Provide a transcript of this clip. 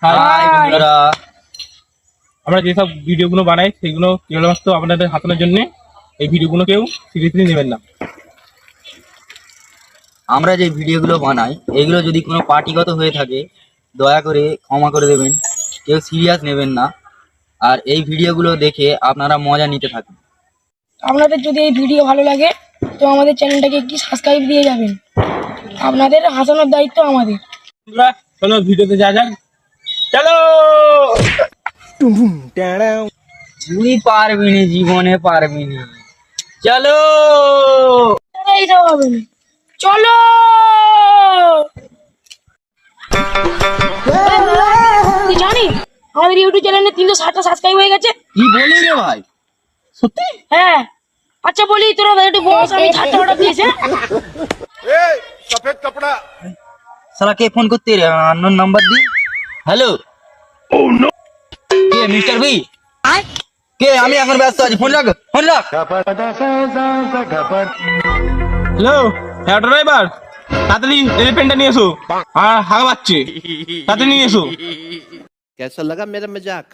High বন্ধুরা, আমরা যেসব ভিডিওগুলো বানাই সেগুলো কেবলমাত্র আপনাদের হাসানোর জন্য। এই ভিডিওগুলো কেউ সিরিয়াসলি নেবেন না। আমরা যে ভিডিওগুলো বানাই এগুলো যদি কোনো পার্টিগত হয়ে থাকে দয়া করে ক্ষমা করে দেবেন, কেউ সিরিয়াস নেবেন না। আর এই ভিডিওগুলো দেখে আপনারা মজা নিতে থাকুন। আপনাদের যদি এই ভিডিও ভালো লাগে তো আমাদের চ্যানেলটাকে একটি সাবস্ক্রাইব দিয়ে যাবেন। আপনাদের হাসানোর দায়িত্ব আমাদের। বন্ধুরা, চলো ভিডিওতে যা যাক। চলো। তুই পারবি নি, জীবনে পারবি নি। চলো। এইসব হবে না, চলো। তুই জানিস আমাদের ইউটিউব চ্যানেলে 360টা সাবস্ক্রাইব হয়ে গেছে? কি বলি রে ভাই? সত্যি? হ্যাঁ। আচ্ছা বলি তোরা একটু বস, আমি 6টা অর্ডার দিয়েছে। सफेद कपड़ा সালা কে ফোন করতে রে? Unknown number the. Hello. K mister B? কে? আমি এখন ব্যস্ত আছি, ফোন রাখ, ফোন রাখ। হ্যালো, হ্যাঁ ড্রাইভার, তাড়াতাড়ি এলিফ্যান্টটা নিয়ে এসো। হাগা পাচ্ছে, তাড়াতাড়ি নিয়ে এসো। कैसा लगा मेरा मजाक?